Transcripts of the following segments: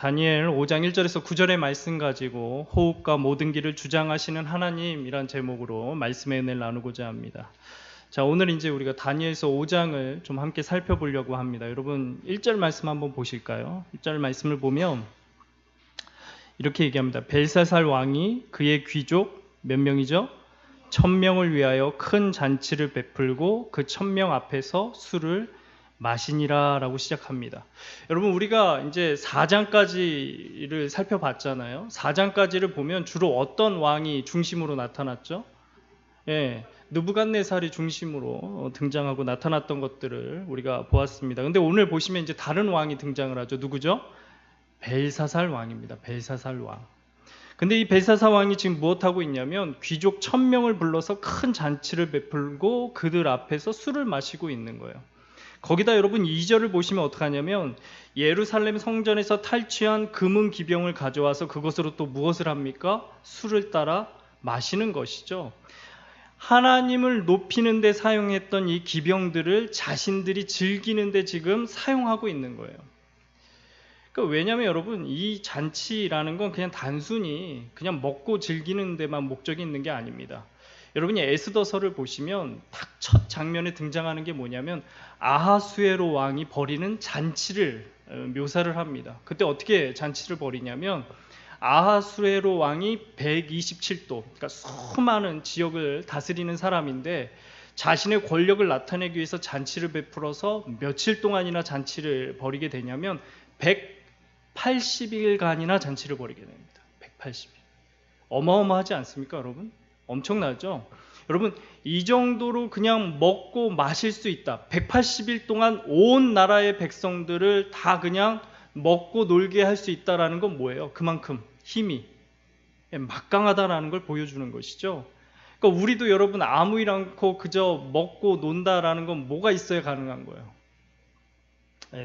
다니엘 5장 1절에서 9절의 말씀 가지고 호흡과 모든 길을 주장하시는 하나님이란 제목으로 말씀의 은혜를 나누고자 합니다. 자, 오늘 이제 우리가 다니엘서 5장을 좀 함께 살펴보려고 합니다. 여러분 1절 말씀 한번 보실까요? 1절 말씀을 보면 이렇게 얘기합니다. 벨사살 왕이 그의 귀족 몇 명이죠? 1000명을 위하여 큰 잔치를 베풀고 그 1000명 앞에서 술을 마시니라 라고 시작합니다. 여러분 우리가 이제 4장까지를 살펴봤잖아요. 4장까지를 보면 주로 어떤 왕이 중심으로 나타났죠? 느부갓네살이 중심으로 등장하고 나타났던 것들을 우리가 보았습니다. 근데 오늘 보시면 이제 다른 왕이 등장을 하죠. 누구죠? 벨사살 왕입니다. 벨사살 왕. 근데 이 벨사살 왕이 지금 무엇하고 있냐면 귀족 1000명을 불러서 큰 잔치를 베풀고 그들 앞에서 술을 마시고 있는 거예요. 거기다 여러분 2절을 보시면 어떡하냐면 예루살렘 성전에서 탈취한 금은 기병을 가져와서 그것으로 또 무엇을 합니까? 술을 따라 마시는 것이죠. 하나님을 높이는 데 사용했던 이 기병들을 자신들이 즐기는 데 지금 사용하고 있는 거예요. 그러니까 왜냐하면 여러분 이 잔치라는 건 그냥 단순히 그냥 먹고 즐기는 데만 목적이 있는 게 아닙니다. 여러분이 에스더서를 보시면 딱 첫 장면에 등장하는 게 뭐냐면 아하수에로 왕이 벌이는 잔치를 묘사를 합니다. 그때 어떻게 잔치를 벌이냐면 아하수에로 왕이 127도, 그러니까 수많은 지역을 다스리는 사람인데 자신의 권력을 나타내기 위해서 잔치를 베풀어서 며칠 동안이나 잔치를 벌이게 되냐면 180일간이나 잔치를 벌이게 됩니다. 180일. 어마어마하지 않습니까, 여러분? 엄청나죠? 여러분 이 정도로 그냥 먹고 마실 수 있다. 180일 동안 온 나라의 백성들을 다 그냥 먹고 놀게 할 수 있다라는 건 뭐예요? 그만큼 힘이 막강하다라는 걸 보여주는 것이죠. 그러니까 우리도 여러분 아무 일 않고 그저 먹고 논다라는 건 뭐가 있어야 가능한 거예요?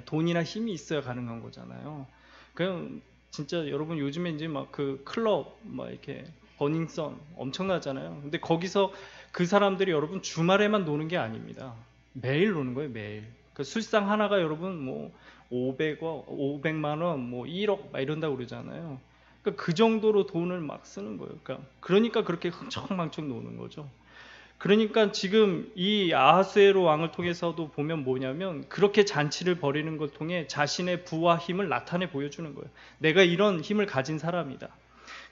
돈이나 힘이 있어야 가능한 거잖아요. 그냥 진짜 여러분 요즘에 이제 막 그 클럽 막 이렇게 버닝썬 엄청나잖아요. 근데 거기서 그 사람들이 여러분 주말에만 노는 게 아닙니다. 매일 노는 거예요, 매일. 그 술상 하나가 여러분 뭐 500만 원, 뭐 1억 막 이런다고 그러잖아요. 그러니까 그 정도로 돈을 막 쓰는 거예요. 그러니까 그렇게 흥청망청 노는 거죠. 그러니까 지금 이 아하수에로 왕을 통해서도 보면 뭐냐면 그렇게 잔치를 벌이는 걸 통해 자신의 부와 힘을 나타내 보여주는 거예요. 내가 이런 힘을 가진 사람이다.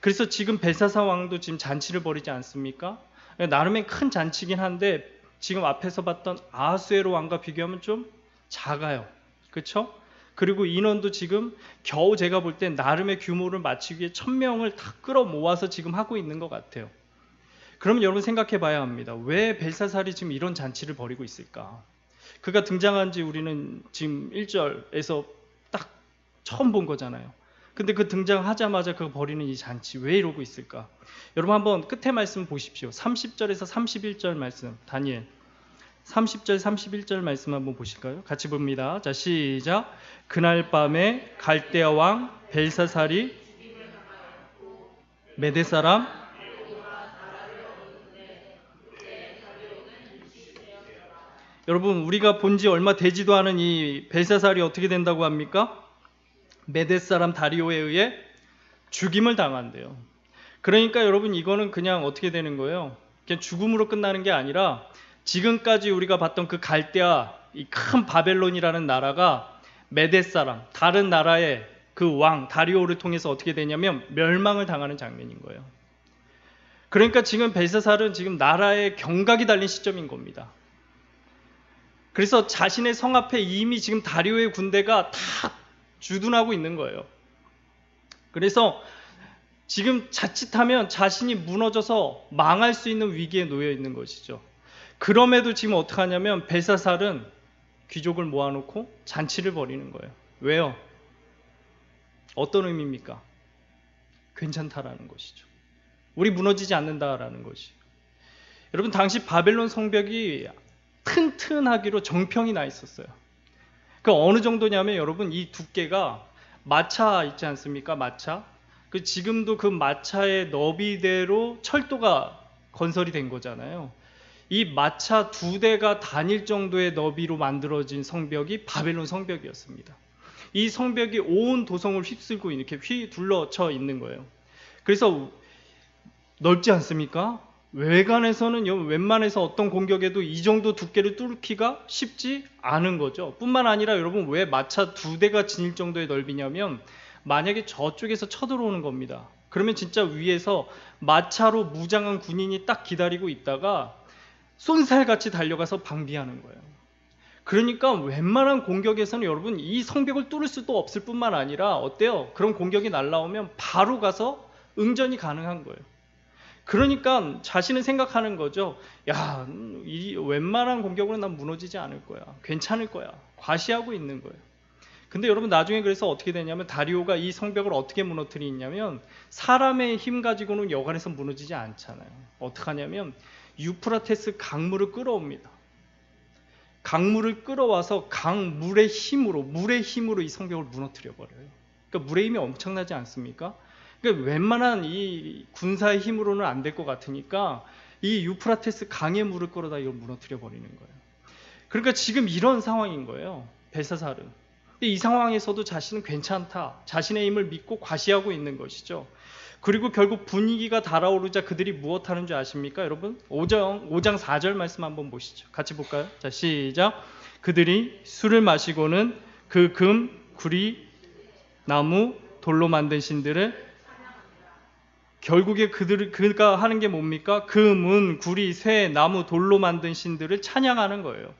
그래서 지금 벨사살 왕도 지금 잔치를 벌이지 않습니까? 나름의 큰 잔치긴 한데 지금 앞에서 봤던 아하수에로 왕과 비교하면 좀 작아요. 그렇죠? 그리고 인원도 지금 겨우 제가 볼 때 나름의 규모를 맞추기 위해 1000명을 다 끌어모아서 지금 하고 있는 것 같아요. 그러면 여러분 생각해 봐야 합니다. 왜 벨사살이 지금 이런 잔치를 벌이고 있을까? 그가 등장한 지 우리는 지금 1절에서 딱 처음 본 거잖아요. 근데 그 등장하자마자 그거 벌이는 이 잔치 왜 이러고 있을까? 여러분 한번 끝에 말씀 보십시오. 30절에서 31절 말씀, 다니엘 30절 31절 말씀 한번 보실까요? 같이 봅니다. 자, 시작. 그날 밤에 갈대아 왕 벨사살이 메대 사람 여러분 우리가 본 지 얼마 되지도 않은 이 벨사살이 어떻게 된다고 합니까? 메대 사람 다리오에 의해 죽임을 당한대요. 그러니까 여러분 이거는 그냥 어떻게 되는 거예요? 그냥 죽음으로 끝나는 게 아니라 지금까지 우리가 봤던 그 갈대아 이 큰 바벨론이라는 나라가 메대 사람 다른 나라의 그 왕 다리오를 통해서 어떻게 되냐면 멸망을 당하는 장면인 거예요. 그러니까 지금 벨사살은 지금 나라의 경각이 달린 시점인 겁니다. 그래서 자신의 성 앞에 이미 지금 다리오의 군대가 다 주둔하고 있는 거예요. 그래서 지금 자칫하면 자신이 무너져서 망할 수 있는 위기에 놓여 있는 것이죠. 그럼에도 지금 어떻게 하냐면 벨사살은 귀족을 모아놓고 잔치를 벌이는 거예요. 왜요? 어떤 의미입니까? 괜찮다라는 것이죠. 우리 무너지지 않는다라는 것이죠. 여러분 당시 바벨론 성벽이 튼튼하기로 정평이 나 있었어요. 그 어느 정도냐면 여러분 이 두께가 마차 있지 않습니까? 마차. 그 지금도 그 마차의 너비대로 철도가 건설이 된 거잖아요. 이 마차 2대가 다닐 정도의 너비로 만들어진 성벽이 바벨론 성벽이었습니다. 이 성벽이 온 도성을 휩쓸고 이렇게 휘둘러쳐 있는 거예요. 그래서 넓지 않습니까? 외관에서는 웬만해서 어떤 공격에도 이 정도 두께를 뚫기가 쉽지 않은 거죠. 뿐만 아니라 여러분, 왜 마차 2대가 지닐 정도의 넓이냐면, 만약에 저쪽에서 쳐들어오는 겁니다. 그러면 진짜 위에서 마차로 무장한 군인이 딱 기다리고 있다가 쏜살같이 달려가서 방비하는 거예요. 그러니까 웬만한 공격에서는 여러분, 이 성벽을 뚫을 수도 없을 뿐만 아니라 어때요? 그런 공격이 날라오면 바로 가서 응전이 가능한 거예요. 그러니까 자신은 생각하는 거죠. 야, 이 웬만한 공격으로는 난 무너지지 않을 거야. 괜찮을 거야. 과시하고 있는 거예요. 근데 여러분, 나중에 그래서 어떻게 되냐면, 다리오가 이 성벽을 어떻게 무너뜨리냐면, 사람의 힘 가지고는 여간에서 무너지지 않잖아요. 어떻게 하냐면 유프라테스 강물을 끌어옵니다. 강물을 끌어와서 물의 힘으로 이 성벽을 무너뜨려 버려요. 그러니까 물의 힘이 엄청나지 않습니까? 그러니까 웬만한 이 군사의 힘으로는 안 될 것 같으니까 이 유프라테스 강의 물을 끌어다 이걸 무너뜨려 버리는 거예요. 그러니까 지금 이런 상황인 거예요, 벨사살은. 근데 이 상황에서도 자신은 괜찮다, 자신의 힘을 믿고 과시하고 있는 것이죠. 그리고 결국 분위기가 달아오르자 그들이 무엇하는 줄 아십니까, 여러분? 5장 4절 말씀 한번 보시죠. 같이 볼까요? 자, 시작. 그들이 술을 마시고는 그 금, 구리, 나무, 돌로 만든 신들을, 결국에 그가 하는 게 뭡니까? 금은, 구리, 쇠, 나무, 돌로 만든 신들을 찬양하는 거예요.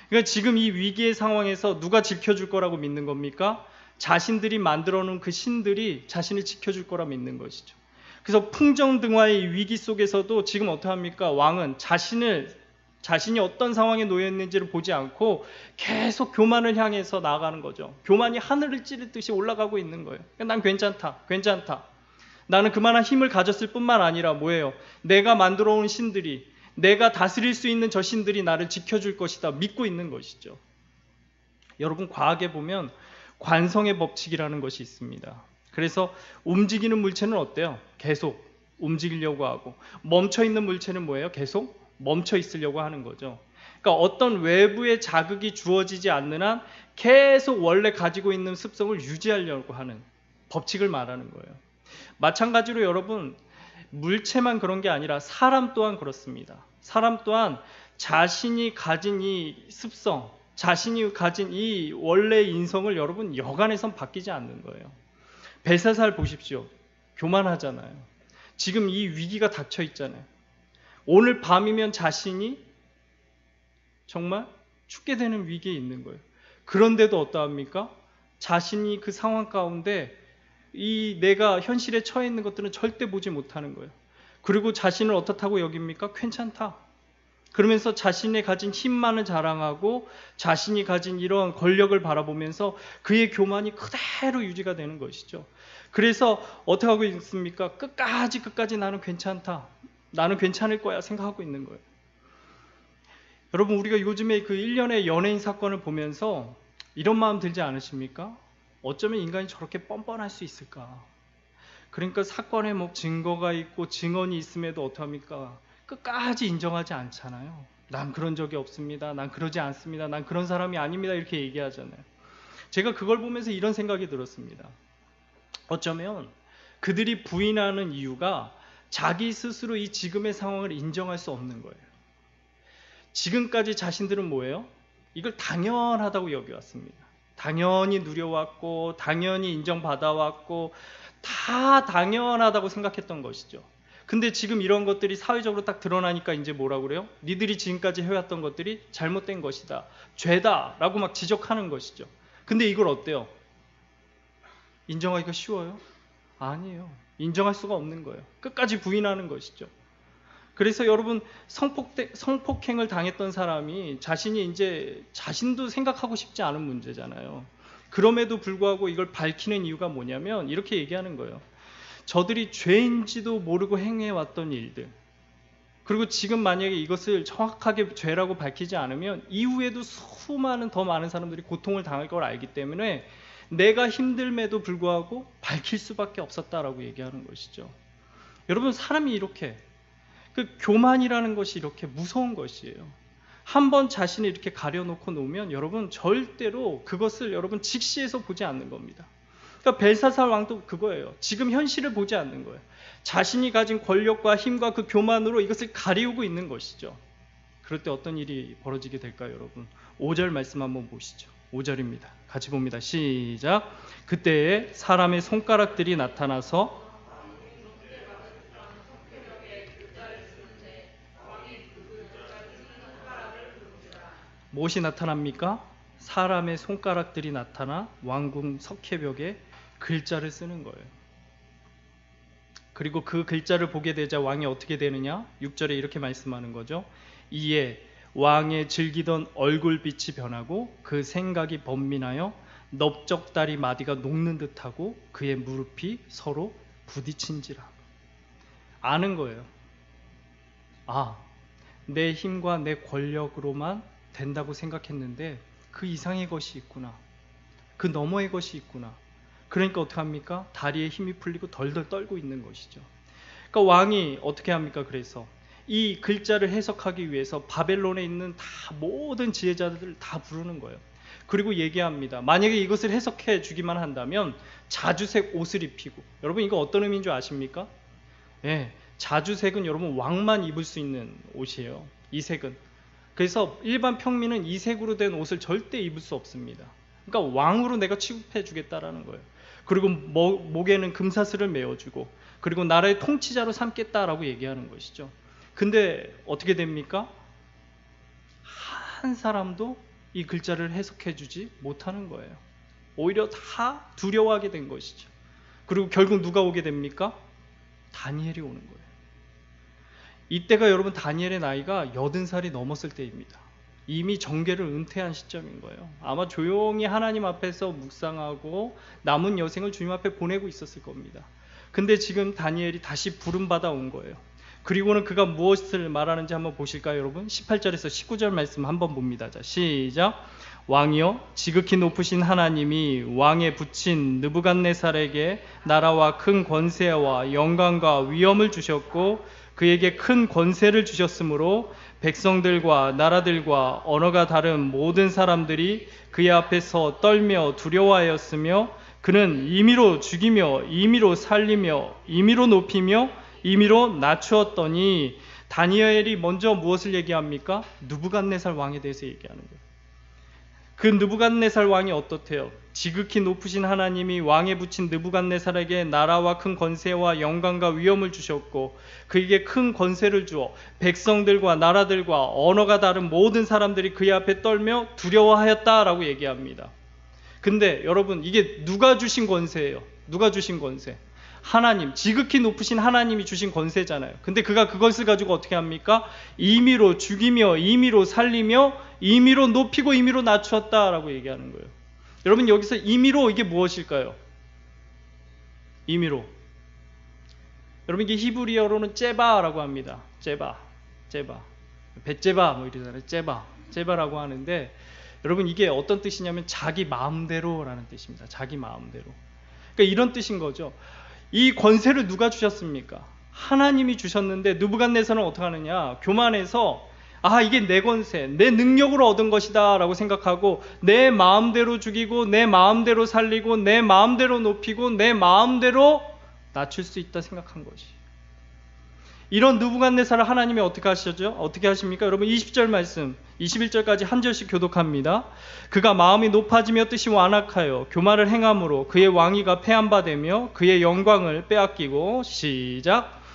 그러니까 지금 이 위기의 상황에서 누가 지켜줄 거라고 믿는 겁니까? 자신들이 만들어 놓은 그 신들이 자신을 지켜줄 거라 믿는 것이죠. 그래서 풍정등화의 위기 속에서도 지금 어떡합니까? 왕은 자신이 어떤 상황에 놓여 있는지를 보지 않고 계속 교만을 향해서 나아가는 거죠. 교만이 하늘을 찌르듯이 올라가고 있는 거예요. 난 괜찮다. 나는 그만한 힘을 가졌을 뿐만 아니라 뭐예요? 내가 만들어 온 신들이, 내가 다스릴 수 있는 저 신들이 나를 지켜줄 것이다 믿고 있는 것이죠. 여러분, 과학에 보면 관성의 법칙이라는 것이 있습니다. 그래서 움직이는 물체는 어때요? 계속 움직이려고 하고, 멈춰있는 물체는 뭐예요? 계속 멈춰 있으려고 하는 거죠. 그러니까 어떤 외부의 자극이 주어지지 않는 한 계속 원래 가지고 있는 습성을 유지하려고 하는 법칙을 말하는 거예요. 마찬가지로 여러분, 물체만 그런 게 아니라 사람 또한 그렇습니다. 사람 또한 자신이 가진 이 습성, 자신이 가진 이 원래의 인성을 여러분 여간에선 바뀌지 않는 거예요. 벨사살 보십시오. 교만하잖아요. 지금 이 위기가 닥쳐 있잖아요. 오늘 밤이면 자신이 정말 죽게 되는 위기에 있는 거예요. 그런데도 어떠합니까? 자신이 그 상황 가운데 이 내가 현실에 처해 있는 것들은 절대 보지 못하는 거예요. 그리고 자신을 어떻다고 여깁니까? 괜찮다. 그러면서 자신의 가진 힘만을 자랑하고 자신이 가진 이런 권력을 바라보면서 그의 교만이 그대로 유지가 되는 것이죠. 그래서 어떻게 하고 있습니까? 끝까지 나는 괜찮다, 나는 괜찮을 거야 생각하고 있는 거예요. 여러분, 우리가 요즘에 그 일련의 연예인 사건을 보면서 이런 마음 들지 않으십니까? 어쩌면 인간이 저렇게 뻔뻔할 수 있을까? 그러니까 사건에 뭐 증거가 있고 증언이 있음에도 어떡합니까? 끝까지 인정하지 않잖아요. 난 그런 적이 없습니다. 난 그러지 않습니다. 난 그런 사람이 아닙니다. 이렇게 얘기하잖아요. 제가 그걸 보면서 이런 생각이 들었습니다. 어쩌면 그들이 부인하는 이유가 자기 스스로 이 지금의 상황을 인정할 수 없는 거예요. 지금까지 자신들은 뭐예요? 이걸 당연하다고 여겨왔습니다. 당연히 누려왔고 당연히 인정받아왔고 다 당연하다고 생각했던 것이죠. 근데 지금 이런 것들이 사회적으로 딱 드러나니까 이제 뭐라고 그래요? 니들이 지금까지 해왔던 것들이 잘못된 것이다, 죄다 라고 막 지적하는 것이죠. 근데 이걸 어때요? 인정하기가 쉬워요? 아니에요. 인정할 수가 없는 거예요. 끝까지 부인하는 것이죠. 그래서 여러분, 성폭행을 당했던 사람이 자신이 이제 자신도 생각하고 싶지 않은 문제잖아요. 그럼에도 불구하고 이걸 밝히는 이유가 뭐냐면 이렇게 얘기하는 거예요. 저들이 죄인지도 모르고 행해왔던 일들, 그리고 지금 만약에 이것을 정확하게 죄라고 밝히지 않으면 이후에도 수많은 더 많은 사람들이 고통을 당할 걸 알기 때문에 내가 힘듦에도 불구하고 밝힐 수밖에 없었다라고 얘기하는 것이죠. 여러분, 사람이 이렇게 그 교만이라는 것이 이렇게 무서운 것이에요. 한번 자신을 이렇게 가려놓고 놓으면 여러분 절대로 그것을 여러분 직시해서 보지 않는 겁니다. 그러니까 벨사살 왕도 그거예요. 지금 현실을 보지 않는 거예요. 자신이 가진 권력과 힘과 그 교만으로 이것을 가리우고 있는 것이죠. 그럴 때 어떤 일이 벌어지게 될까요, 여러분? 5절 말씀 한번 보시죠. 5절입니다. 같이 봅니다. 시작. 그때에 사람의 손가락들이 나타나서 무엇이 나타납니까? 사람의 손가락들이 나타나 왕궁 석회벽에 글자를 쓰는 거예요. 그리고 그 글자를 보게 되자 왕이 어떻게 되느냐? 6절에 이렇게 말씀하는 거죠. 이에 왕의 즐기던 얼굴빛이 변하고 그 생각이 번민하여 넓적다리 마디가 녹는 듯하고 그의 무릎이 서로 부딪힌지라. 아는 거예요. 아, 내 힘과 내 권력으로만 된다고 생각했는데 그 이상의 것이 있구나. 그 너머의 것이 있구나. 그러니까 어떻게 합니까? 다리에 힘이 풀리고 덜덜 떨고 있는 것이죠. 그러니까 왕이 어떻게 합니까? 그래서 이 글자를 해석하기 위해서 바벨론에 있는 다 모든 지혜자들을 다 부르는 거예요. 그리고 얘기합니다. 만약에 이것을 해석해 주기만 한다면 자주색 옷을 입히고, 여러분 이거 어떤 의미인 줄 아십니까? 예, 자주색은 여러분 왕만 입을 수 있는 옷이에요. 이 색은. 그래서 일반 평민은 이 색으로 된 옷을 절대 입을 수 없습니다. 그러니까 왕으로 내가 취급해 주겠다라는 거예요. 그리고 목에는 금사슬을 메어주고, 그리고 나라의 통치자로 삼겠다라고 얘기하는 것이죠. 근데 어떻게 됩니까? 한 사람도 이 글자를 해석해 주지 못하는 거예요. 오히려 다 두려워하게 된 것이죠. 그리고 결국 누가 오게 됩니까? 다니엘이 오는 거예요. 이때가 여러분 다니엘의 나이가 80살이 넘었을 때입니다. 이미 정계를 은퇴한 시점인 거예요. 아마 조용히 하나님 앞에서 묵상하고 남은 여생을 주님 앞에 보내고 있었을 겁니다. 근데 지금 다니엘이 다시 부름받아 온 거예요. 그리고는 그가 무엇을 말하는지 한번 보실까요, 여러분? 18절에서 19절 말씀 한번 봅니다. 자, 시작. 왕이여, 지극히 높으신 하나님이 왕에 붙인 느부갓네살에게 나라와 큰 권세와 영광과 위엄을 주셨고 그에게 큰 권세를 주셨으므로 백성들과 나라들과 언어가 다른 모든 사람들이 그의 앞에서 떨며 두려워하였으며 그는 임의로 죽이며 임의로 살리며 임의로 높이며 임의로 낮추었더니, 다니엘이 먼저 무엇을 얘기합니까? 느부갓네살 왕에 대해서 얘기하는 거예요. 그 느부갓네살 왕이 어떻대요? 지극히 높으신 하나님이 왕에 붙인 느부갓네살에게 나라와 큰 권세와 영광과 위엄을 주셨고 그에게 큰 권세를 주어 백성들과 나라들과 언어가 다른 모든 사람들이 그의 앞에 떨며 두려워하였다라고 얘기합니다. 근데 여러분, 이게 누가 주신 권세예요? 누가 주신 권세? 하나님, 지극히 높으신 하나님이 주신 권세잖아요. 근데 그가 그것을 가지고 어떻게 합니까? 임의로 죽이며 임의로 살리며 임의로 높이고 임의로 낮추었다라고 얘기하는 거예요. 여러분, 여기서 임의로 이게 무엇일까요? 임의로. 여러분, 이게 히브리어로는 째바라고 합니다. 째바. 벳제바 뭐 이러잖아요. 째바라고 하는데, 여러분 이게 어떤 뜻이냐면 자기 마음대로라는 뜻입니다. 자기 마음대로. 그러니까 이런 뜻인 거죠. 이 권세를 누가 주셨습니까? 하나님이 주셨는데 느부갓네살은 어떻게 하느냐? 교만해서 이게 내 권세, 내 능력으로 얻은 것이다 라고 생각하고 내 마음대로 죽이고 내 마음대로 살리고 내 마음대로 높이고 내 마음대로 낮출 수 있다 생각한 것이. 이런 느부갓네살을 하나님이 어떻게 하시죠? 어떻게 하십니까? 여러분 20절 말씀 21절까지 한 절씩 교독합니다. 그가 마음이 높아지며 뜻이 완악하여 교만을 행함으로 그의 왕위가 폐한바되며 그의 영광을 빼앗기고, 시작.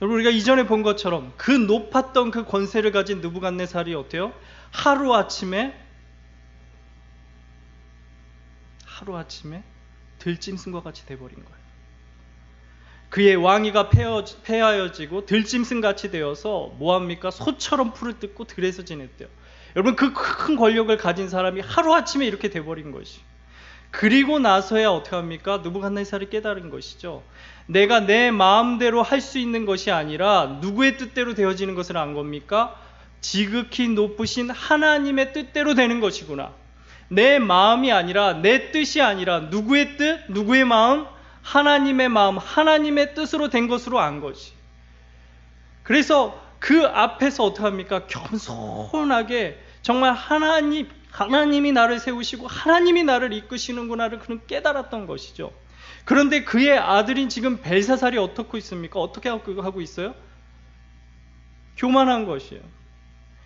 여러분 우리가 이전에 본 것처럼 그 높았던 그 권세를 가진 느부갓네살이 어때요? 하루아침에 들짐승과 같이 돼버린 거예요. 그의 왕위가 폐하여지고 들짐승같이 되어서 뭐합니까? 소처럼 풀을 뜯고 들에서 지냈대요. 여러분 그 큰 권력을 가진 사람이 하루아침에 이렇게 돼버린 것이. 그리고 나서야 어떻게 합니까? 느부갓네살이 깨달은 것이죠. 내가 내 마음대로 할 수 있는 것이 아니라 누구의 뜻대로 되어지는 것을 안 겁니까? 지극히 높으신 하나님의 뜻대로 되는 것이구나. 내 마음이 아니라, 내 뜻이 아니라 누구의 뜻, 누구의 마음? 하나님의 마음, 하나님의 뜻으로 된 것으로 안 거지. 그래서 그 앞에서 어떻게 합니까? 겸손하게 정말 하나님이 나를 세우시고 하나님이 나를 이끄시는구나를 그는 깨달았던 것이죠. 그런데 그의 아들인 지금 벨사살이 어떻게 있습니까? 어떻게 하고 있어요? 교만한 것이에요.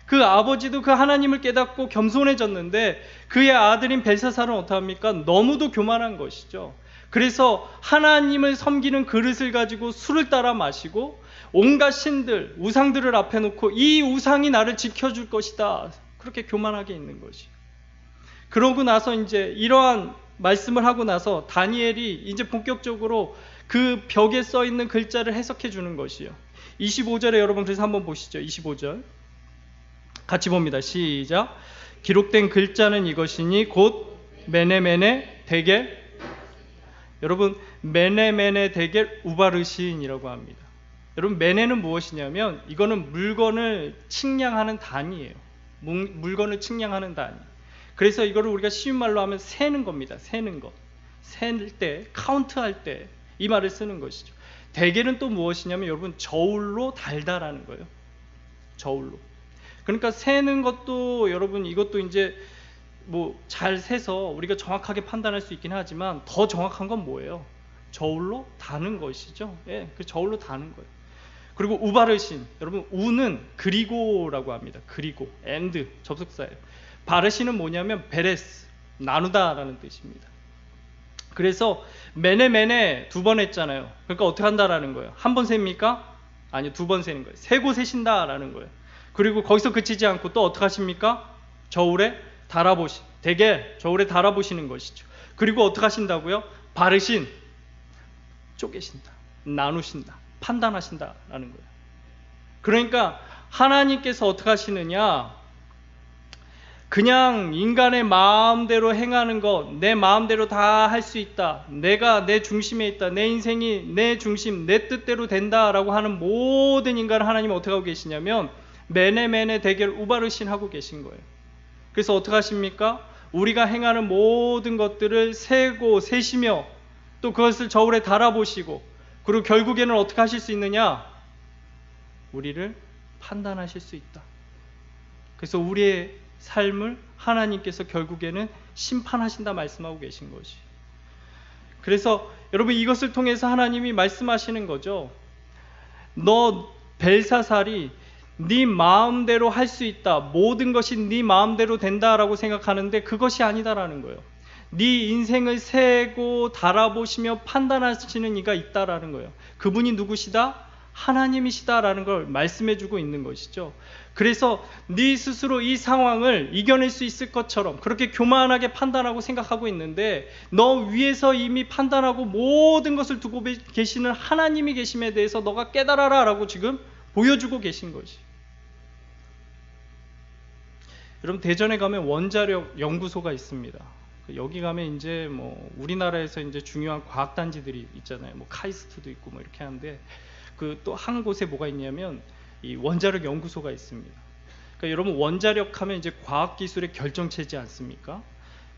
그 아버지도 그 하나님을 깨닫고 겸손해졌는데 그의 아들인 벨사살은 어떡합니까? 너무도 교만한 것이죠. 그래서 하나님을 섬기는 그릇을 가지고 술을 따라 마시고 온갖 신들, 우상들을 앞에 놓고 이 우상이 나를 지켜줄 것이다. 그렇게 교만하게 있는 것이에요. 그러고 나서 이제 이러한 말씀을 하고 나서 다니엘이 이제 본격적으로 그 벽에 써 있는 글자를 해석해 주는 것이에요. 25절에 여러분 그래서 한번 보시죠. 25절 같이 봅니다. 시작. 기록된 글자는 이것이니 곧 메네메네 데겔. 여러분 메네메네 데겔 우바르신이라고 합니다. 여러분 메네는 무엇이냐면 이거는 물건을 측량하는 단위예요. 물건을 측량하는 단위. 그래서 이거를 우리가 쉬운 말로 하면 세는 겁니다. 세는 것. 셀 때, 카운트할 때 이 말을 쓰는 것이죠. 데겔은 또 무엇이냐면 여러분 저울로 달다라는 거예요. 저울로. 그러니까 세는 것도 여러분 이것도 이제 뭐 잘 세서 우리가 정확하게 판단할 수 있긴 하지만 더 정확한 건 뭐예요? 저울로 다는 것이죠. 예, 그 저울로 다는 거예요. 그리고 우바르신, 여러분 우는 그리고라고 합니다. 그리고, and 접속사예요. 바르신은 뭐냐면 베레스, 나누다라는 뜻입니다. 그래서 메네 두 번 했잖아요. 그러니까 어떻게 한다라는 거예요? 한 번 셉니까? 아니요, 두 번 세는 거예요. 세고 세신다라는 거예요. 그리고 거기서 그치지 않고 또 어떻게 하십니까? 저울에 달아보시, 대개 저울에 달아보시는 것이죠. 그리고 어떻게 하신다고요? 바르신, 쪼개신다, 나누신다, 판단하신다라는 거예요. 그러니까 하나님께서 어떻게 하시느냐? 그냥 인간의 마음대로 행하는 것, 내 마음대로 다 할 수 있다, 내가 내 중심에 있다, 내 인생이 내 중심, 내 뜻대로 된다라고 하는 모든 인간을 하나님은 어떻게 하고 계시냐면 메네 데겔 우바르신 하고 계신 거예요. 그래서 어떻게 하십니까? 우리가 행하는 모든 것들을 세고 세시며 또 그것을 저울에 달아보시고, 그리고 결국에는 어떻게 하실 수 있느냐? 우리를 판단하실 수 있다. 그래서 우리의 삶을 하나님께서 결국에는 심판하신다 말씀하고 계신 것이. 그래서 여러분 이것을 통해서 하나님이 말씀하시는 거죠. 너 벨사살이 네 마음대로 할 수 있다, 모든 것이 네 마음대로 된다라고 생각하는데 그것이 아니다라는 거예요. 네 인생을 세고 달아보시며 판단하시는 이가 있다라는 거예요. 그분이 누구시다? 하나님이시다라는 걸 말씀해주고 있는 것이죠. 그래서 네 스스로 이 상황을 이겨낼 수 있을 것처럼 그렇게 교만하게 판단하고 생각하고 있는데 너 위에서 이미 판단하고 모든 것을 두고 계시는 하나님이 계심에 대해서 너가 깨달아라 라고 지금 보여주고 계신 것이. 여러분 대전에 가면 원자력 연구소가 있습니다. 여기 가면 이제 뭐 우리나라에서 이제 중요한 과학단지들이 있잖아요. 뭐 카이스트도 있고 뭐 이렇게 하는데 그 또 한 곳에 뭐가 있냐면 이 원자력 연구소가 있습니다. 그러니까 여러분 원자력 하면 이제 과학기술의 결정체지 않습니까?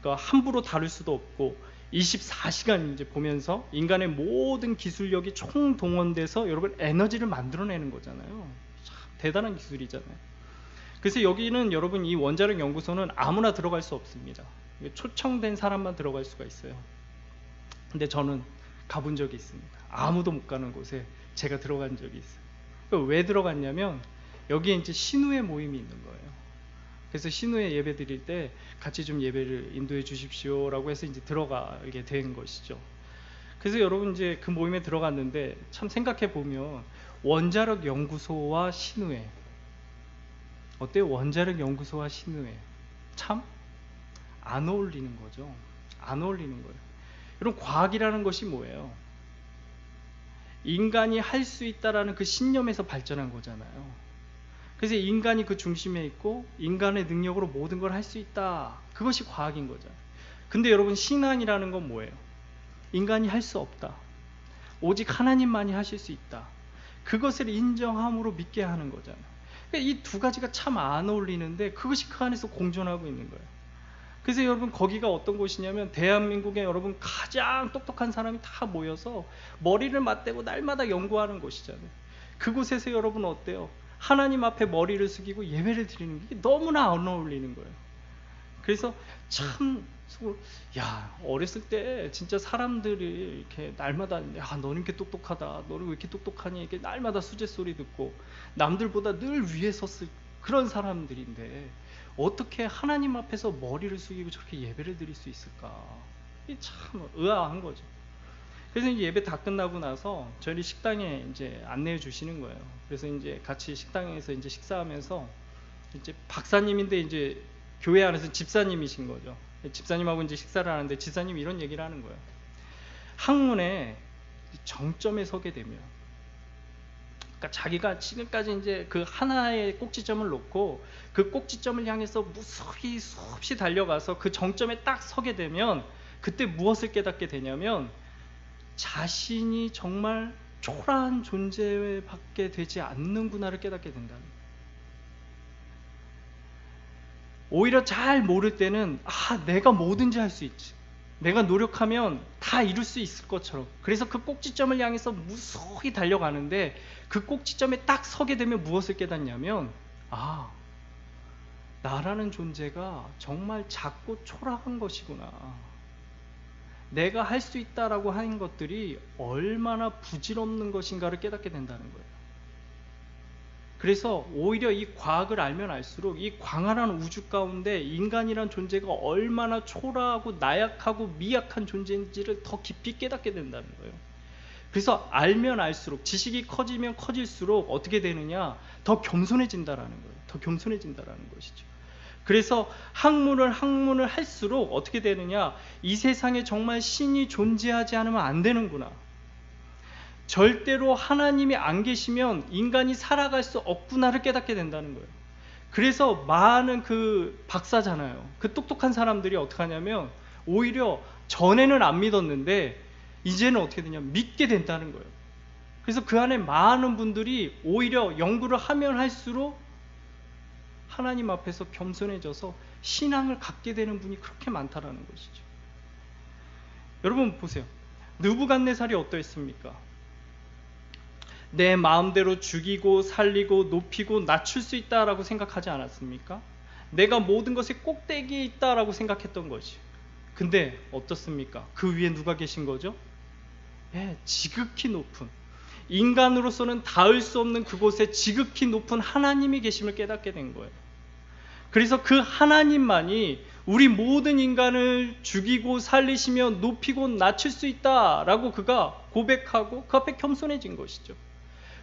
그러니까 함부로 다룰 수도 없고 24시간 이제 보면서 인간의 모든 기술력이 총동원돼서 여러분 에너지를 만들어내는 거잖아요. 참 대단한 기술이잖아요. 그래서 여기는 여러분 이 원자력 연구소는 아무나 들어갈 수 없습니다. 초청된 사람만 들어갈 수가 있어요. 근데 저는 가본 적이 있습니다. 아무도 못 가는 곳에 제가 들어간 적이 있어요. 왜 들어갔냐면 여기에 이제 신우의 모임이 있는 거예요. 그래서 신우의 예배 드릴 때 같이 좀 예배를 인도해 주십시오라고 해서 이제 들어가게 된 것이죠. 그래서 여러분 이제 그 모임에 들어갔는데 참 생각해 보면 원자력 연구소와 신우회 어때요? 원자력 연구소와 신우회 참 안 어울리는 거죠. 안 어울리는 거예요. 여러분 과학이라는 것이 뭐예요? 인간이 할 수 있다라는 그 신념에서 발전한 거잖아요. 그래서 인간이 그 중심에 있고 인간의 능력으로 모든 걸 할 수 있다. 그것이 과학인 거잖아요. 근데 여러분, 신앙이라는 건 뭐예요? 인간이 할 수 없다. 오직 하나님만이 하실 수 있다. 그것을 인정함으로 믿게 하는 거잖아요. 그러니까 이 두 가지가 참 안 어울리는데 그것이 그 안에서 공존하고 있는 거예요. 그래서 여러분, 거기가 어떤 곳이냐면 대한민국에 여러분 가장 똑똑한 사람이 다 모여서 머리를 맞대고 날마다 연구하는 곳이잖아요. 그곳에서 여러분 어때요? 하나님 앞에 머리를 숙이고 예배를 드리는 게 너무나 안 어울리는 거예요. 그래서 참, 야, 어렸을 때 진짜 사람들이 이렇게 날마다, 야, 너는 이렇게 똑똑하다, 너는 왜 이렇게 똑똑하니, 이렇게 날마다 수제 소리 듣고 남들보다 늘 위에 섰을 그런 사람들인데 어떻게 하나님 앞에서 머리를 숙이고 저렇게 예배를 드릴 수 있을까? 이게 참 의아한 거죠. 그래서 이제 예배 다 끝나고 나서 저희 식당에 이제 안내해 주시는 거예요. 그래서 이제 같이 식당에서 이제 식사하면서 이제 박사님인데 이제 교회 안에서 집사님이신 거죠. 집사님하고 이제 식사를 하는데 집사님이 이런 얘기를 하는 거예요. 학문의 정점에 서게 되면, 그러니까 자기가 지금까지 이제 그 하나의 꼭지점을 놓고 그 꼭지점을 향해서 무수히 수없이 달려가서 그 정점에 딱 서게 되면 그때 무엇을 깨닫게 되냐면 자신이 정말 초라한 존재밖에 되지 않는구나를 깨닫게 된다는 거예요. 오히려 잘 모를 때는 내가 뭐든지 할 수 있지, 내가 노력하면 다 이룰 수 있을 것처럼, 그래서 그 꼭지점을 향해서 무수히 달려가는데 그 꼭지점에 딱 서게 되면 무엇을 깨닫냐면 나라는 존재가 정말 작고 초라한 것이구나, 내가 할 수 있다라고 하는 것들이 얼마나 부질없는 것인가를 깨닫게 된다는 거예요. 그래서 오히려 이 과학을 알면 알수록 이 광활한 우주 가운데 인간이란 존재가 얼마나 초라하고 나약하고 미약한 존재인지를 더 깊이 깨닫게 된다는 거예요. 그래서 알면 알수록, 지식이 커지면 커질수록 어떻게 되느냐, 더 겸손해진다라는 거예요. 더 겸손해진다라는 것이죠. 그래서 학문을 할수록 어떻게 되느냐, 이 세상에 정말 신이 존재하지 않으면 안 되는구나, 절대로 하나님이 안 계시면 인간이 살아갈 수 없구나를 깨닫게 된다는 거예요. 그래서 많은 그 박사잖아요, 그 똑똑한 사람들이 어떻게 하냐면 오히려 전에는 안 믿었는데 이제는 어떻게 되냐, 믿게 된다는 거예요. 그래서 그 안에 많은 분들이 오히려 연구를 하면 할수록 하나님 앞에서 겸손해져서 신앙을 갖게 되는 분이 그렇게 많다라는 것이죠. 여러분 보세요, 느부갓네살이 어떠했습니까? 내 마음대로 죽이고 살리고 높이고 낮출 수 있다라고 생각하지 않았습니까? 내가 모든 것의 꼭대기에 있다라고 생각했던 거지. 근데 어떻습니까? 그 위에 누가 계신 거죠? 지극히 높은, 인간으로서는 닿을 수 없는 그곳에 지극히 높은 하나님이 계심을 깨닫게 된 거예요. 그래서 그 하나님만이 우리 모든 인간을 죽이고 살리시며 높이고 낮출 수 있다라고 그가 고백하고 그 앞에 겸손해진 것이죠.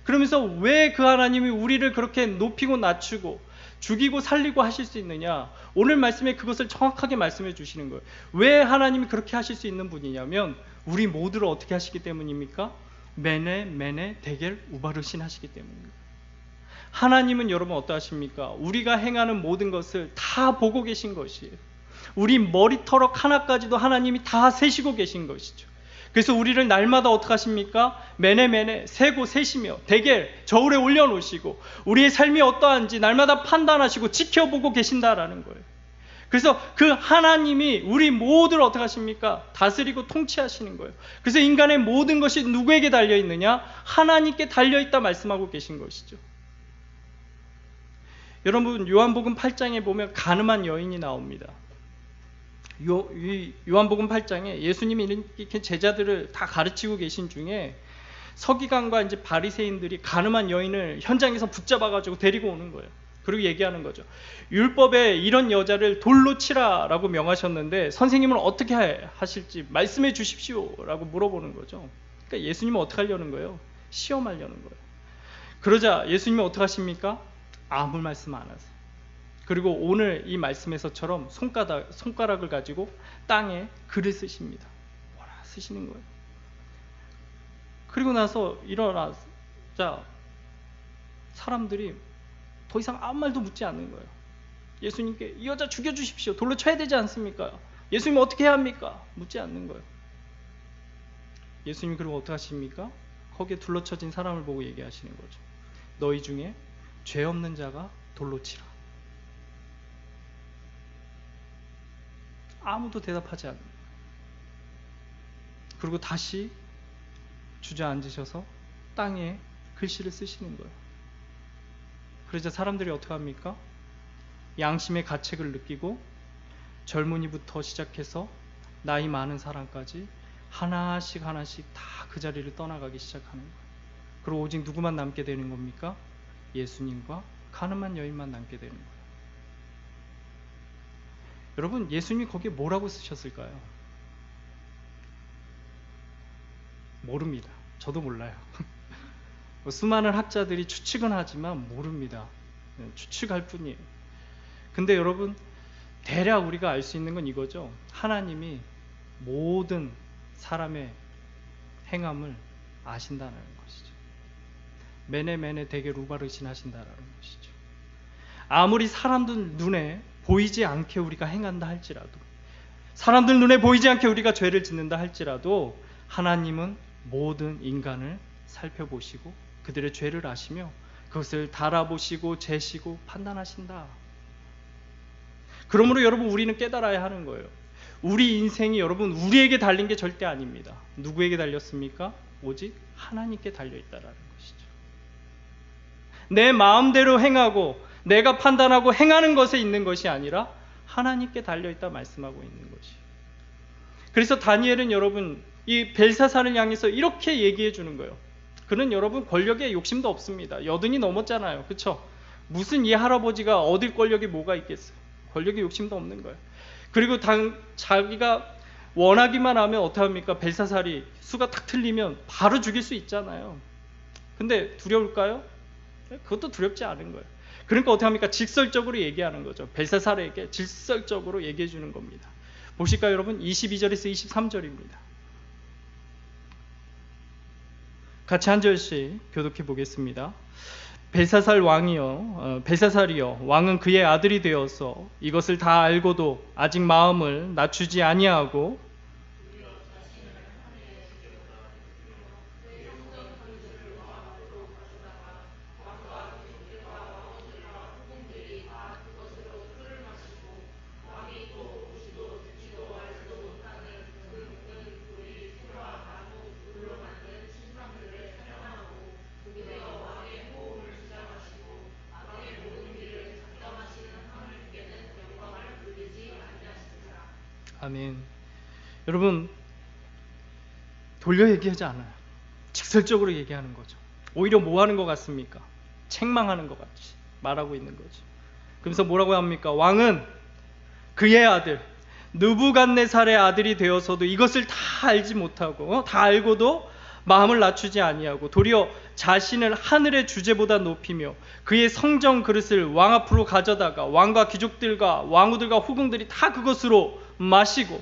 그러면서 왜 그 하나님이 우리를 그렇게 높이고 낮추고 죽이고 살리고 하실 수 있느냐, 오늘 말씀에 그것을 정확하게 말씀해 주시는 거예요. 왜 하나님이 그렇게 하실 수 있는 분이냐면 우리 모두를 어떻게 하시기 때문입니까? 메네 데겔 우바르신 하시기 때문입니다. 하나님은 여러분 어떠하십니까? 우리가 행하는 모든 것을 다 보고 계신 것이에요. 우리 머리털럭 하나까지도 하나님이 다 세시고 계신 것이죠. 그래서 우리를 날마다 어떻게 하십니까? 메네 세고 세시며 데겔 저울에 올려놓으시고 우리의 삶이 어떠한지 날마다 판단하시고 지켜보고 계신다라는 거예요. 그래서 그 하나님이 우리 모두를 어떻게 하십니까? 다스리고 통치하시는 거예요. 그래서 인간의 모든 것이 누구에게 달려있느냐? 하나님께 달려있다 말씀하고 계신 것이죠. 여러분, 요한복음 8장에 보면 가늠한 여인이 나옵니다. 요한복음 8장에 예수님이 이렇게 제자들을 다 가르치고 계신 중에 서기관과 이제 바리새인들이 가늠한 여인을 현장에서 붙잡아가지고 데리고 오는 거예요. 그리고 얘기하는 거죠. 율법에 이런 여자를 돌로 치라라고 명하셨는데 선생님은 어떻게 하실지 말씀해 주십시오라고 물어보는 거죠. 그러니까 예수님은 어떻게 하려는 거예요? 시험하려는 거예요. 그러자 예수님은 어떻게 하십니까? 아무 말씀 안 하세요. 그리고 오늘 이 말씀에서처럼 손가락을 가지고 땅에 글을 쓰십니다. 뭐라 쓰시는 거예요. 그리고 나서 일어나자 사람들이 더 이상 아무 말도 묻지 않는 거예요. 예수님께 이 여자 죽여주십시오, 돌로 쳐야 되지 않습니까? 예수님 어떻게 해야 합니까? 묻지 않는 거예요. 예수님이 그리고 어떻게 하십니까? 거기에 둘러쳐진 사람을 보고 얘기하시는 거죠. 너희 중에 죄 없는 자가 돌로 치라. 아무도 대답하지 않는 거예요. 그리고 다시 주저앉으셔서 땅에 글씨를 쓰시는 거예요. 그러자 사람들이 어떻게 합니까? 양심의 가책을 느끼고 젊은이부터 시작해서 나이 많은 사람까지 하나씩 다 그 자리를 떠나가기 시작하는 거예요. 그리고 오직 누구만 남게 되는 겁니까? 예수님과 가늠한 여인만 남게 되는 거예요. 여러분, 예수님이 거기에 뭐라고 쓰셨을까요? 모릅니다. 저도 몰라요. 수많은 학자들이 추측은 하지만 모릅니다. 추측할 뿐이에요. 근데 여러분, 대략 우리가 알 수 있는 건 이거죠. 하나님이 모든 사람의 행함을 아신다는 것이죠. 메네 되게 루바르신 하신다라는 것이죠. 아무리 사람들 눈에 보이지 않게 우리가 행한다 할지라도, 사람들 눈에 보이지 않게 우리가 죄를 짓는다 할지라도 하나님은 모든 인간을 살펴보시고 그들의 죄를 아시며 그것을 달아보시고 재시고 판단하신다. 그러므로 여러분, 우리는 깨달아야 하는 거예요. 우리 인생이 여러분 우리에게 달린 게 절대 아닙니다. 누구에게 달렸습니까? 오직 하나님께 달려있다라는 것이죠. 내 마음대로 행하고 내가 판단하고 행하는 것에 있는 것이 아니라 하나님께 달려있다 말씀하고 있는 것이에요. 그래서 다니엘은 여러분 이 벨사살을 향해서 이렇게 얘기해 주는 거예요. 그는 여러분 권력에 욕심도 없습니다. 80이 넘었잖아요. 그렇죠? 무슨 이 할아버지가 얻을 권력이 뭐가 있겠어요? 권력에 욕심도 없는 거예요. 그리고 자기가 원하기만 하면 어떻게 합니까? 벨사살이 수가 탁 틀리면 바로 죽일 수 있잖아요. 근데 두려울까요? 그것도 두렵지 않은 거예요. 그러니까 어떻게 합니까? 직설적으로 얘기하는 거죠. 벨사살에게 직설적으로 얘기해 주는 겁니다. 보실까요 여러분? 22절에서 23절입니다. 같이 한 절씩 교독해 보겠습니다. 벨사살이여 왕은 그의 아들이 되어서 이것을 다 알고도 아직 마음을 낮추지 아니하고 아멘. 여러분, 돌려 얘기하지 않아요. 직설적으로 얘기하는 거죠. 오히려 뭐 하는 것 같습니까? 책망하는 것 같이 말하고 있는 거죠. 그러면서 뭐라고 합니까? 왕은 그의 아들 느부갓네살의 아들이 되어서도 이것을 다 알지 못하고 다 알고도 마음을 낮추지 아니하고 도리어 자신을 하늘의 주제보다 높이며 그의 성전 그릇을 왕 앞으로 가져다가 왕과 귀족들과 왕후들과 후궁들이 다 그것으로 마시고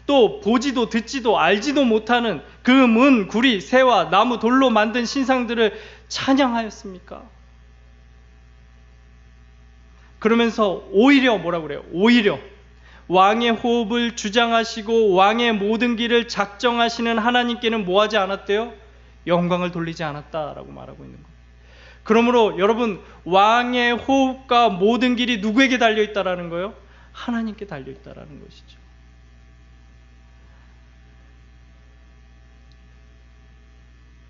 또 보지도 듣지도 알지도 못하는 그 문, 구리, 새와 나무, 돌로 만든 신상들을 찬양하였습니까? 그러면서 오히려 뭐라고 그래요? 오히려 왕의 호흡을 주장하시고 왕의 모든 길을 작정하시는 하나님께는 뭐하지 않았대요? 영광을 돌리지 않았다라고 말하고 있는 거예요. 그러므로 여러분, 왕의 호흡과 모든 길이 누구에게 달려있다라는 거예요? 하나님께 달려있다라는 것이죠.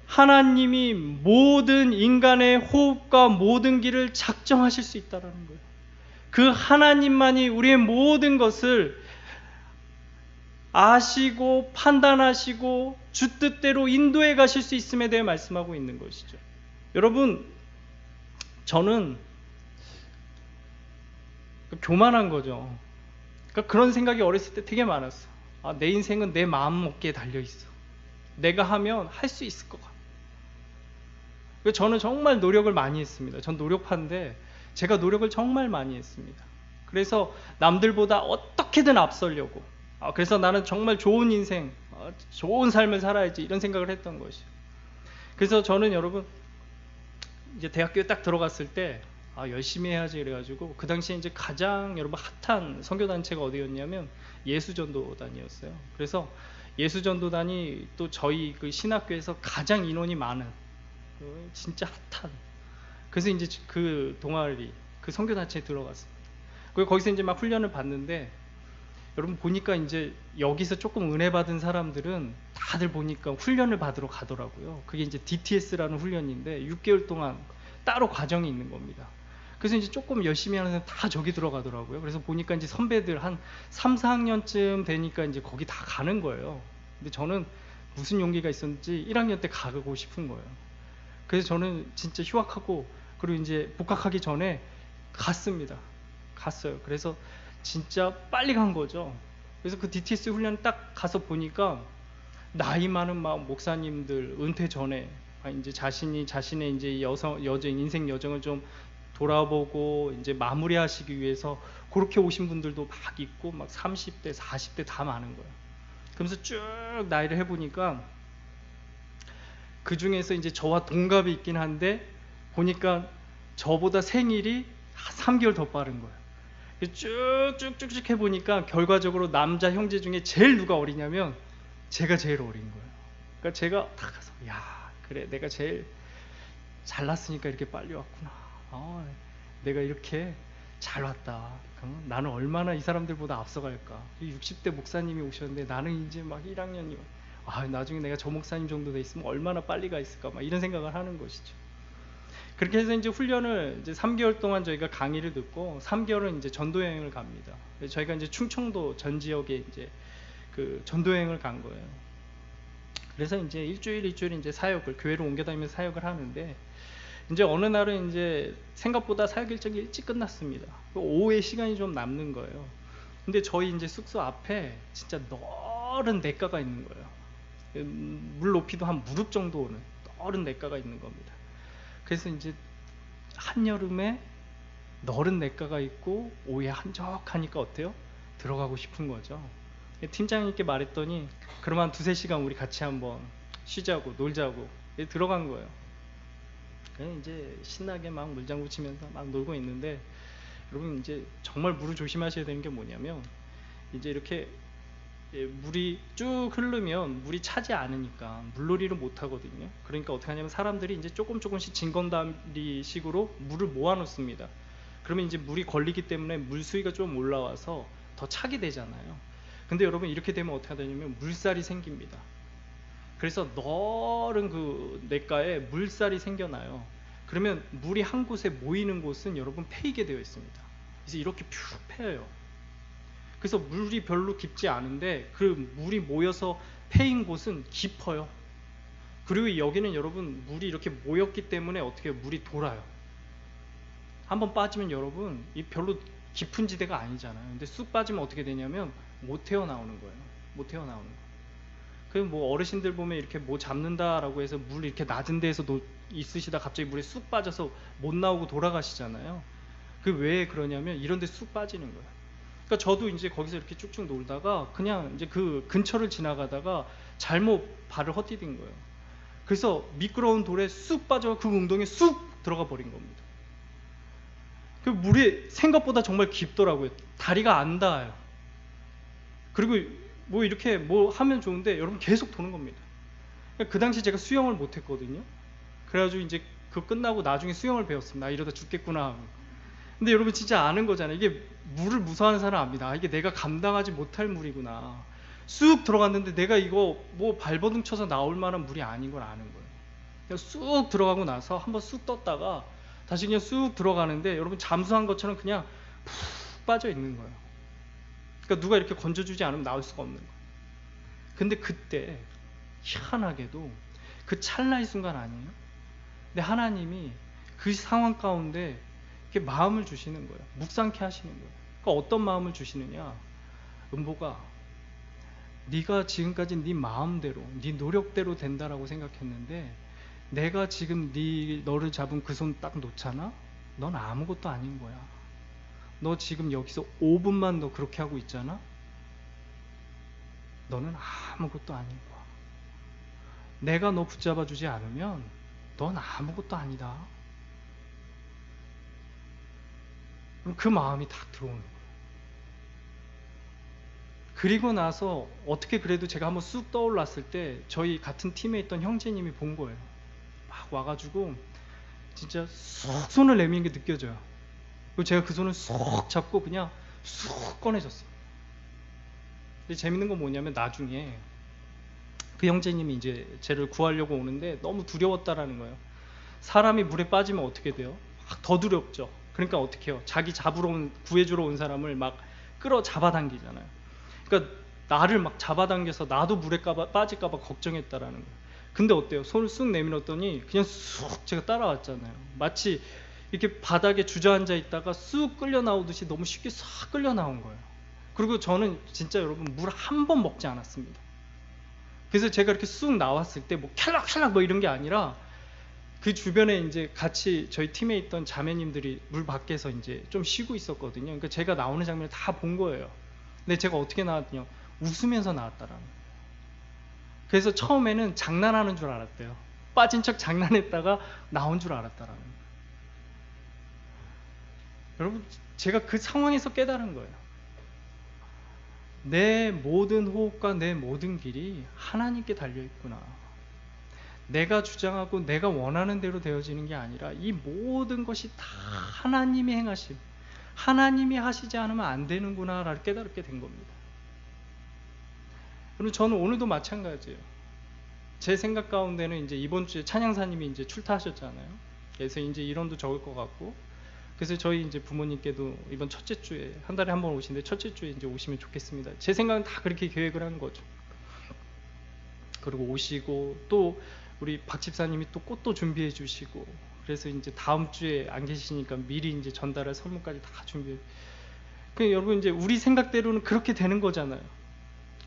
하나님이 모든 인간의 호흡과 모든 길을 작정하실 수 있다라는 거예요. 그 하나님만이 우리의 모든 것을 아시고 판단하시고 주 뜻대로 인도해 가실 수 있음에 대해 말씀하고 있는 것이죠. 여러분, 저는 교만한 거죠. 그러니까 그런 생각이 어렸을 때 되게 많았어. 내 인생은 내 마음 먹기에 달려 있어. 내가 하면 할 수 있을 것 같아. 저는 정말 노력을 많이 했습니다. 전 노력파인데 제가 노력을 정말 많이 했습니다. 그래서 남들보다 어떻게든 앞서려고, 그래서 나는 정말 좋은 인생, 좋은 삶을 살아야지 이런 생각을 했던 것이에요. 그래서 저는 여러분 이제 대학교에 딱 들어갔을 때 열심히 해야지 그래가지고 그 당시에 이제 가장 여러분 핫한 선교단체가 어디였냐면 예수전도단이었어요. 그래서 예수전도단이 또 저희 그 신학교에서 가장 인원이 많은 진짜 핫한, 그래서 이제 그 동아리 그 선교단체에 들어갔습니다. 그리고 거기서 이제 막 훈련을 받는데 여러분 보니까 이제 여기서 조금 은혜 받은 사람들은 다들 보니까 훈련을 받으러 가더라고요. 그게 이제 DTS라는 훈련인데 6개월 동안 따로 과정이 있는 겁니다. 그래서 이제 조금 열심히 하는 사람 다 저기 들어가더라고요. 그래서 보니까 이제 선배들 한 3, 4학년쯤 되니까 이제 거기 다 가는 거예요. 근데 저는 무슨 용기가 있었는지 1학년 때 가고 싶은 거예요. 그래서 저는 진짜 휴학하고 그리고 이제 복학하기 전에 갔습니다. 갔어요. 그래서 진짜 빨리 간 거죠. 그래서 그 DTS 훈련 딱 가서 보니까 나이 많은 막 목사님들 은퇴 전에 이제 자신의 이제 인생 여정을 좀 돌아보고 이제 마무리하시기 위해서 그렇게 오신 분들도 막 있고 막 30대, 40대 다 많은 거예요. 그러면서 쭉 나이를 해보니까 그 중에서 이제 저와 동갑이 있긴 한데 보니까 저보다 생일이 3개월 더 빠른 거예요. 쭉쭉쭉쭉 해보니까 결과적으로 남자 형제 중에 제일 누가 어리냐면 제가 제일 어린 거예요. 그러니까 제가 딱 가서 야 그래 내가 제일 잘났으니까 이렇게 빨리 왔구나. 내가 이렇게 잘 왔다. 나는 얼마나 이 사람들보다 앞서갈까. 60대 목사님이 오셨는데 나는 이제 막 1학년이면 나중에 내가 저 목사님 정도 돼 있으면 얼마나 빨리 가 있을까 막 이런 생각을 하는 것이죠. 그렇게 해서 이제 훈련을 이제 3개월 동안 저희가 강의를 듣고 3개월은 이제 전도 여행을 갑니다. 저희가 이제 충청도 전 지역에 이제 그 전도 여행을 간 거예요. 그래서 이제 일주일 이제 사역을 교회로 옮겨 다니면서 사역을 하는데 이제 어느 날은 이제 생각보다 사역 일정이 일찍 끝났습니다. 오후에 시간이 좀 남는 거예요. 근데 저희 이제 숙소 앞에 진짜 넓은 냇가가 있는 거예요. 물 높이도 한 무릎 정도 오는 넓은 냇가가 있는 겁니다. 그래서 이제 한여름에 넓은 냇가가 있고 오후에 한적하니까 어때요? 들어가고 싶은 거죠. 팀장님께 말했더니 그럼 한 2-3시간 우리 같이 한번 쉬자고 놀자고 들어간 거예요. 그냥 이제 신나게 막 물장구 치면서 막 놀고 있는데 여러분 이제 정말 물을 조심하셔야 되는 게 뭐냐면 이제 이렇게 물이 쭉 흐르면 물이 차지 않으니까 물놀이를 못 하거든요. 그러니까 어떻게 하냐면 사람들이 이제 조금씩 징검다리 식으로 물을 모아 놓습니다. 그러면 이제 물이 걸리기 때문에 물 수위가 좀 올라와서 더 차게 되잖아요. 근데 여러분 이렇게 되면 어떻게 되냐면 물살이 생깁니다. 그래서 넓은 그 냇가에 물살이 생겨나요. 그러면 물이 한 곳에 모이는 곳은 여러분 패이게 되어 있습니다. 그래서 이렇게 쭉 패여요. 그래서 물이 별로 깊지 않은데 그 물이 모여서 패인 곳은 깊어요. 그리고 여기는 여러분 물이 이렇게 모였기 때문에 어떻게 물이 돌아요. 한번 빠지면 여러분 이 별로 깊은 지대가 아니잖아요. 근데 쑥 빠지면 어떻게 되냐면 못 헤어나오는 거예요. 못 헤어나오는 거. 그 뭐 어르신들 보면 이렇게 뭐 잡는다라고 해서 물 이렇게 낮은 데에서 있으시다 갑자기 물에 쑥 빠져서 못 나오고 돌아가시잖아요. 그 왜 그러냐면 이런 데 쑥 빠지는 거예요. 그러니까 저도 이제 거기서 이렇게 쭉쭉 놀다가 그냥 이제 그 근처를 지나가다가 잘못 발을 헛디딘 거예요. 그래서 미끄러운 돌에 쑥 빠져 그 웅덩이에 쑥 들어가 버린 겁니다. 그 물이 생각보다 정말 깊더라고요. 다리가 안 닿아요. 그리고 뭐 이렇게 뭐 하면 좋은데 여러분 계속 도는 겁니다. 그 당시 제가 수영을 못 했거든요. 그래가지고 이제 그거 끝나고 나중에 수영을 배웠습니다. 이러다 죽겠구나. 근데 여러분 진짜 아는 거잖아요. 이게 물을 무서워하는 사람 압니다. 이게 내가 감당하지 못할 물이구나. 쑥 들어갔는데 내가 이거 뭐 발버둥 쳐서 나올 만한 물이 아닌 걸 아는 거예요. 그냥 쑥 들어가고 나서 한번 쑥 떴다가 다시 그냥 쑥 들어가는데 여러분 잠수한 것처럼 그냥 푹 빠져 있는 거예요. 그러니까 누가 이렇게 건져주지 않으면 나올 수가 없는 거예요. 근데 그때 희한하게도 그 찰나의 순간 아니에요? 근데 하나님이 그 상황 가운데 이렇게 마음을 주시는 거예요. 묵상케 하시는 거예요. 그러니까 어떤 마음을 주시느냐? 은보가 네가 지금까지 네 마음대로 네 노력대로 된다라고 생각했는데 내가 지금 너를 잡은 그 손 딱 놓잖아? 넌 아무것도 아닌 거야. 너 지금 여기서 5분만 너 그렇게 하고 있잖아? 너는 아무것도 아닌 거야. 내가 너 붙잡아 주지 않으면 넌 아무것도 아니다. 그럼 그 마음이 다 들어오는 거예요. 그리고 나서 어떻게 그래도 제가 한번 쑥 떠올랐을 때 저희 같은 팀에 있던 형제님이 본 거예요. 막 와가지고 진짜 쑥 손을 내미는 게 느껴져요. 그리고 제가 그 손을 쑥 잡고 그냥 쑥 꺼내줬어요. 근데 재밌는 건 뭐냐면 나중에 그 형제님이 이제 쟤를 구하려고 오는데 너무 두려웠다라는 거예요. 사람이 물에 빠지면 어떻게 돼요? 막 더 두렵죠. 그러니까 어떻게 해요? 자기 구해주러 온 사람을 막 끌어 잡아당기잖아요. 그러니까 나를 막 잡아당겨서 나도 물에 빠질까봐 걱정했다라는 거예요. 근데 어때요? 손을 쑥 내밀었더니 그냥 쑥 제가 따라왔잖아요. 마치 이렇게 바닥에 주저앉아 있다가 쑥 끌려 나오듯이 너무 쉽게 싹 끌려 나온 거예요. 그리고 저는 진짜 여러분 물 한 번 먹지 않았습니다. 그래서 제가 이렇게 쑥 나왔을 때 뭐 캬락캬락 뭐 이런 게 아니라 그 주변에 이제 같이 저희 팀에 있던 자매님들이 물 밖에서 이제 좀 쉬고 있었거든요. 그러니까 제가 나오는 장면을 다 본 거예요. 근데 제가 어떻게 나왔냐? 웃으면서 나왔다라는 거예요. 그래서 처음에는 장난하는 줄 알았대요. 빠진 척 장난했다가 나온 줄 알았다라는 거예요. 여러분, 제가 그 상황에서 깨달은 거예요. 내 모든 호흡과 내 모든 길이 하나님께 달려있구나. 내가 주장하고 내가 원하는 대로 되어지는 게 아니라 이 모든 것이 다 하나님이 행하심, 하나님이 하시지 않으면 안 되는구나 라를 깨달게 된 겁니다. 그럼 저는 오늘도 마찬가지예요. 제 생각 가운데는 이제 이번 주에 찬양사님이 이제 출타하셨잖아요. 그래서 이제 일원도 적을 것 같고, 그래서 저희 이제 부모님께도 이번 첫째 주에 한 달에 한 번 오시는데 첫째 주에 이제 오시면 좋겠습니다. 제 생각은 다 그렇게 계획을 한 거죠. 그리고 오시고 또 우리 박 집사님이 또 꽃도 준비해 주시고, 그래서 이제 다음 주에 안 계시니까 미리 이제 전달할 선물까지 다 준비해. 그 여러분 이제 우리 생각대로는 그렇게 되는 거잖아요.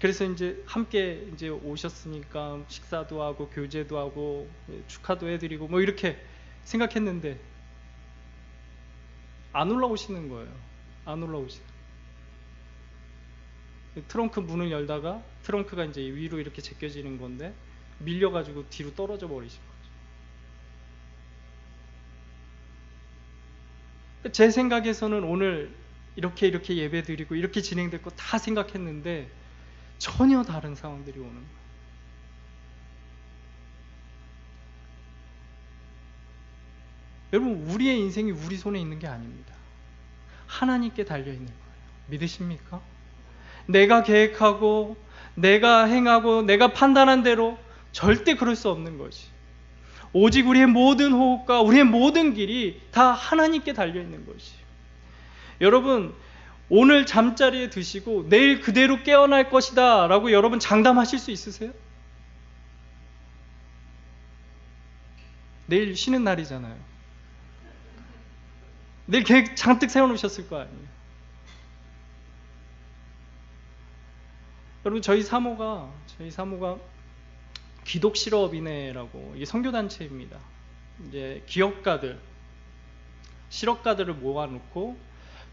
그래서 이제 함께 이제 오셨으니까 식사도 하고 교제도 하고 축하도 해드리고 뭐 이렇게 생각했는데 안 올라오시는 거예요. 안 올라오시는. 트렁크 문을 열다가 트렁크가 이제 위로 이렇게 제껴지는 건데 밀려가지고 뒤로 떨어져 버리신 거죠. 제 생각에서는 오늘 이렇게 예배 드리고 이렇게 진행될 거 다 생각했는데 전혀 다른 상황들이 오는 거예요. 여러분, 우리의 인생이 우리 손에 있는 게 아닙니다. 하나님께 달려있는 거예요. 믿으십니까? 내가 계획하고 내가 행하고 내가 판단한 대로 절대 그럴 수 없는 것이, 오직 우리의 모든 호흡과 우리의 모든 길이 다 하나님께 달려있는 것이. 여러분, 오늘 잠자리에 드시고 내일 그대로 깨어날 것이다 라고 여러분 장담하실 수 있으세요? 내일 쉬는 날이잖아요. 내일 계획 잔뜩 세워놓으셨을 거 아니에요. 여러분, 저희 사모가 기독실업인회라고, 이게 선교단체입니다. 이제 기업가들, 실업가들을 모아놓고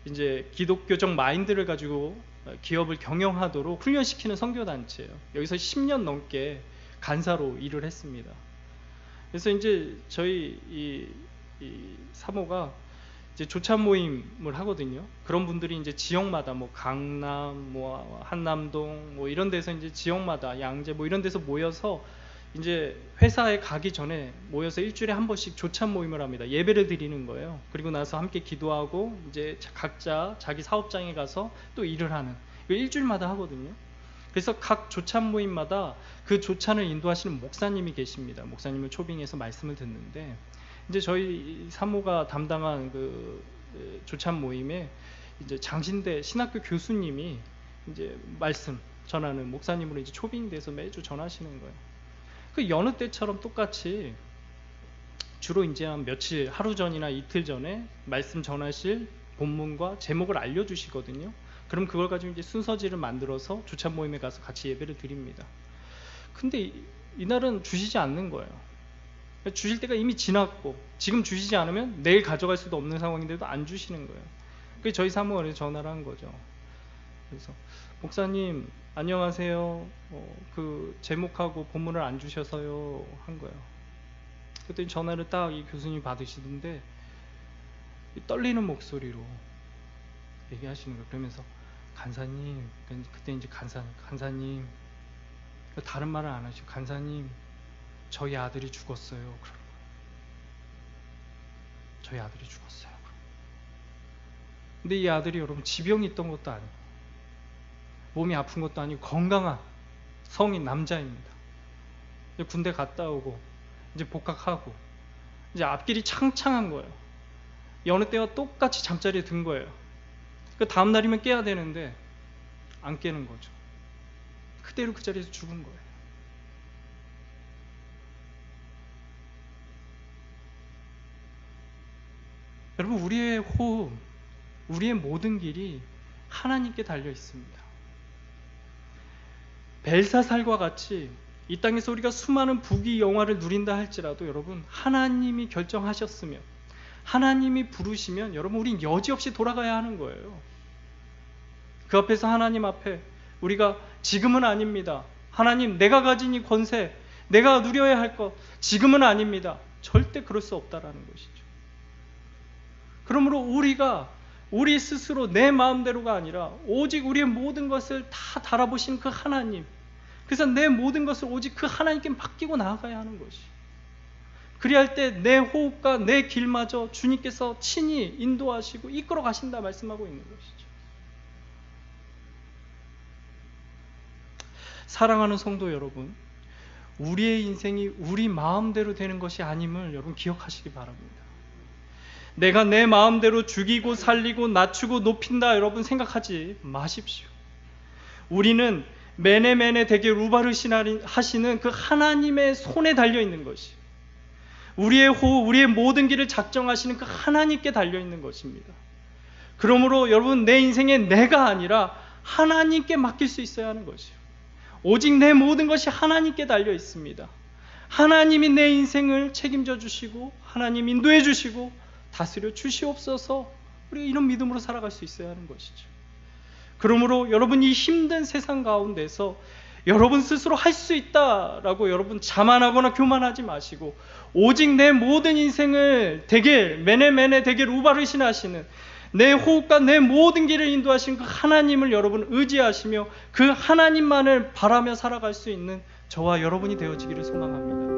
이제 기독교적 마인드를 가지고 기업을 경영하도록 훈련시키는 선교단체예요. 여기서 10년 넘게 간사로 일을 했습니다. 그래서 이제 저희 이 사모가 이제 조찬 모임을 하거든요. 그런 분들이 이제 지역마다 뭐 강남, 뭐 한남동, 뭐 이런 데서 이제 지역마다 양재 뭐 이런 데서 모여서 이제 회사에 가기 전에 모여서 일주일에 한 번씩 조찬 모임을 합니다. 예배를 드리는 거예요. 그리고 나서 함께 기도하고 이제 각자 자기 사업장에 가서 또 일을 하는, 일주일마다 하거든요. 그래서 각 조찬 모임마다 그 조찬을 인도하시는 목사님이 계십니다. 목사님을 초빙해서 말씀을 듣는데, 이제 저희 사모가 담당한 그 조찬 모임에 이제 장신대 신학교 교수님이 이제 말씀 전하는 목사님으로 이제 초빙돼서 매주 전하시는 거예요. 그 여느 때처럼 똑같이 주로 이제 한 며칠, 하루 전이나 이틀 전에 말씀 전하실 본문과 제목을 알려주시거든요. 그럼 그걸 가지고 이제 순서지를 만들어서 조찬 모임에 가서 같이 예배를 드립니다. 근데 이날은 주시지 않는 거예요. 주실 때가 이미 지났고 지금 주시지 않으면 내일 가져갈 수도 없는 상황인데도 안 주시는 거예요. 그래서 저희 사모가 전화를 한 거죠. 그래서 목사님 안녕하세요. 그 제목하고 본문을 안 주셔서요 한 거예요. 그랬더니 전화를 딱 이 교수님이 받으시는데 떨리는 목소리로 얘기하시는 거예요. 그러면서 간사님, 그때 이제 간사님, 다른 말을 안 하시고 간사님, 저희 아들이 죽었어요. 그러는 거예요. 저희 아들이 죽었어요. 근데 이 아들이 여러분 지병이 있던 것도 아니고 몸이 아픈 것도 아니고 건강한 성인 남자입니다. 이제 군대 갔다 오고 이제 복학하고 이제 앞길이 창창한 거예요. 여느 때와 똑같이 잠자리에 든 거예요. 그 다음 날이면 깨야 되는데 안 깨는 거죠. 그대로 그 자리에서 죽은 거예요. 여러분, 우리의 호흡, 우리의 모든 길이 하나님께 달려 있습니다. 벨사살과 같이 이 땅에서 우리가 수많은 부귀 영화를 누린다 할지라도 여러분, 하나님이 결정하셨으면, 하나님이 부르시면 여러분, 우린 여지없이 돌아가야 하는 거예요. 그 앞에서 하나님 앞에 우리가 지금은 아닙니다. 하나님, 내가 가진 이 권세, 내가 누려야 할 것, 지금은 아닙니다. 절대 그럴 수 없다라는 것이죠. 그러므로 우리가 우리 스스로 내 마음대로가 아니라 오직 우리의 모든 것을 다 달아보신 그 하나님, 그래서 내 모든 것을 오직 그 하나님께 맡기고 나아가야 하는 것이. 그리할 때 내 호흡과 내 길마저 주님께서 친히 인도하시고 이끌어 가신다 말씀하고 있는 것이죠. 사랑하는 성도 여러분, 우리의 인생이 우리 마음대로 되는 것이 아님을 여러분 기억하시기 바랍니다. 내가 내 마음대로 죽이고 살리고 낮추고 높인다 여러분 생각하지 마십시오. 우리는 메네메네 되게 루바르시나 하시는 그 하나님의 손에 달려있는 것이, 우리의 호흡, 우리의 모든 길을 작정하시는 그 하나님께 달려있는 것입니다. 그러므로 여러분, 내 인생에 내가 아니라 하나님께 맡길 수 있어야 하는 것이요, 오직 내 모든 것이 하나님께 달려 있습니다. 하나님이 내 인생을 책임져 주시고 하나님 인도해 주시고 다스려 주시옵소서. 우리가 이런 믿음으로 살아갈 수 있어야 하는 것이죠. 그러므로 여러분, 이 힘든 세상 가운데서 여러분 스스로 할 수 있다라고 여러분 자만하거나 교만하지 마시고, 오직 내 모든 인생을 되게 메네메네 되게 루바르시나 하시는, 내 호흡과 내 모든 길을 인도하시는 그 하나님을 여러분 의지하시며 그 하나님만을 바라며 살아갈 수 있는 저와 여러분이 되어지기를 소망합니다.